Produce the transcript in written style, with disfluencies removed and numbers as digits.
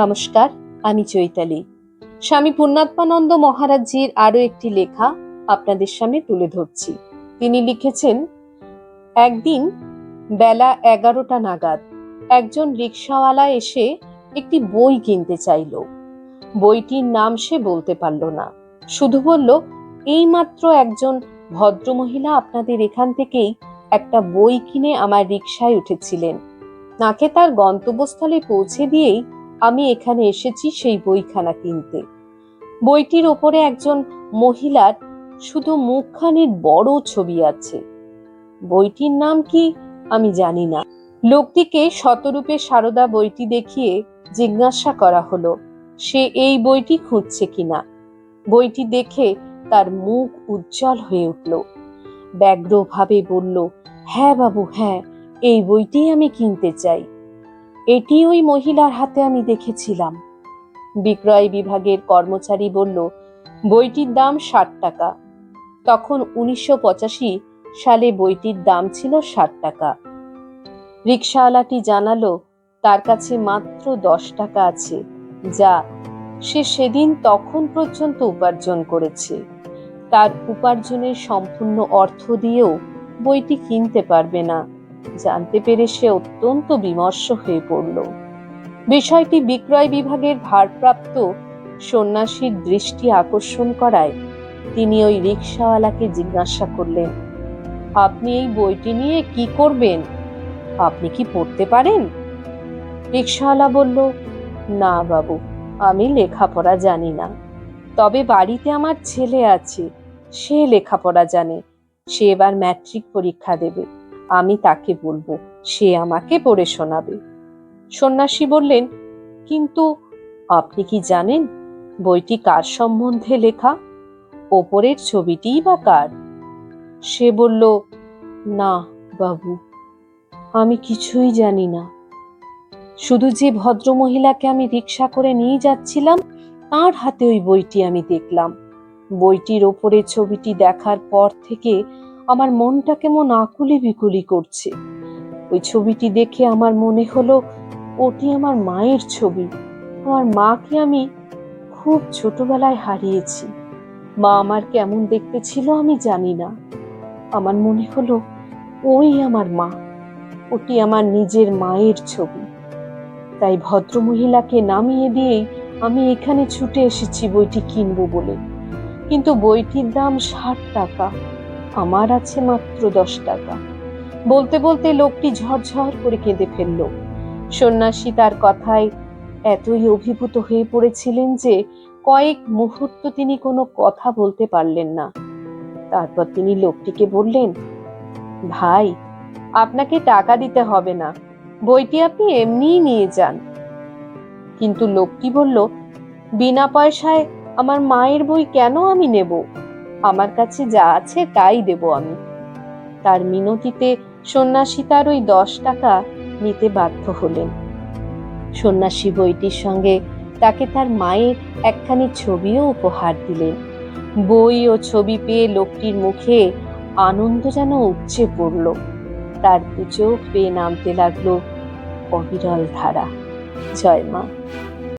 নমস্কার, আমি চৈতালি। স্বামী পূর্ণাত্মানন্দ মহারাজজির আরো একটি লেখা আপনাদের সামনে তুলে ধরছি। তিনি লিখেছেন, একদিন বেলা 11টা নাগাদ একজন রিকশাওয়ালা এসে একটি বই কিনতে চাইল। বইটির নাম সে বলতে পারল না, শুধু বলল, এইমাত্র একজন ভদ্রমহিলা আপনাদের এখান থেকেই একটা বই কিনে আমার রিকশায় উঠেছিলেন। তাকে তার গন্তব্যস্থলে পৌঁছে দিয়েই আমি এখানে এসেছি সেই বইখানা কিনতে। বইটির ওপরে একজন মহিলার শুধু মুখখানির বড় ছবি আছে। বইটির নাম কি আমি জানি না। লোকটিকে শতরূপে সারদা বইটি দেখিয়ে জিজ্ঞাসা করা হলো সে এই বইটি খুঁজছে কিনা। বইটি দেখে তার মুখ উজ্জ্বল হয়ে উঠল। ব্যগ্রভাবে বলল, হ্যাঁ বাবু, হ্যাঁ, এই বইটি আমি কিনতে চাই। এটি ওই মহিলার হাতে আমি দেখেছিলাম। বিক্রয় বিভাগের কর্মচারী বলল, বইটির দাম 60 টাকা। তখন 1985 সালে বইটির দাম ছিল 60 টাকা। রিকশাওয়ালাটি জানালো তার কাছে মাত্র 10 টাকা আছে, যা সে সেদিন তখন পর্যন্ত উপার্জন করেছে। তার উপার্জনের সম্পূর্ণ অর্থ দিয়েও বইটি কিনতে পারবে না। জানতে পেরে সে অত্যন্ত বিমর্ষ হয়ে পড়ল। বিষয়টি বিক্রয় বিভাগের ভারপ্রাপ্ত সন্ন্যাসীর দৃষ্টি আকর্ষণ করায় তিনি ওই রিকশাওয়ালাকে জিজ্ঞাসা করলেন, আপনি এই বইটি নিয়ে কি করবেন? আপনি কি পড়তে পারেন? রিকশাওয়ালা বলল, না বাবু, আমি লেখাপড়া জানি না। তবে বাড়িতে আমার ছেলে আছে, সে লেখাপড়া জানে। সে এবার ম্যাট্রিক পরীক্ষা দেবে। আমি তাকে বলবো, সে আমাকে পড়ে শোনাবে। সন্ন্যাসী বললেন, কিন্তু আপনি কি জানেন বইটি কার সম্বন্ধে লেখা? ওপরের ছবিটিই বা কার? সে বলল, না বাবু, আমি কিছুই জানি না। শুধু যে ভদ্রমহিলাকে আমি রিকশা করে নিয়ে যাচ্ছিলাম তার হাতে ওই বইটি আমি দেখলাম। বইটির ওপরে ছবিটি দেখার পর থেকে আমার মনটা কেমন আকুলি বিকুলি করছে। ওই ছবিটি দেখে আমার মনে হলো ওটি আমার মায়ের ছবি। আমার মাকে আমি খুব ছোটবেলায় হারিয়েছি। মা আমার কেমন দেখতে ছিল আমি জানি না। আমার মনে হলো ওই আমার মা, ওটি আমার নিজের মায়ের ছবি। তাই ভদ্রমহিলাকে নামিয়ে দিয়েই আমি এখানে ছুটে এসেছি বইটি কিনবো বলে। কিন্তু বইটির দাম 60 টাকা, আমার আছে মাত্র 10 টাকা। বলতে বলতে লোকটি ঝরঝর করে কেঁদে ফেলল। সন্ন্যাসী তার কথায় এতই অভিভূত হয়ে পড়েছিলেন যে কয়েক মুহূর্ত তিনি কোনো কথা বলতে পারলেন না। তারপর তিনি লোকটিকে বললেন, ভাই, আপনাকে টাকা দিতে হবে না, বইটি আপনি এমনিই নিয়ে যান। কিন্তু লোকটি বলল, বিনা পয়সায় আমার মায়ের বই কেন আমি নেব? আমার কাছে যা আছে তাই দেব আমি। তার মিনতিতে সন্ন্যাসী তার ওই 10 টাকা নিতে বাধ্য হলেন। সন্ন্যাসী বইটির সঙ্গে তাকে তার মায়ের একখানি ছবিও উপহার দিলেন। বই ও ছবি পেয়ে লোকটির মুখে আনন্দ যেন উপচে পড়ল। তার দু চোখ বেয়ে নামতে লাগলো অবিরল ধারা। জয় মা।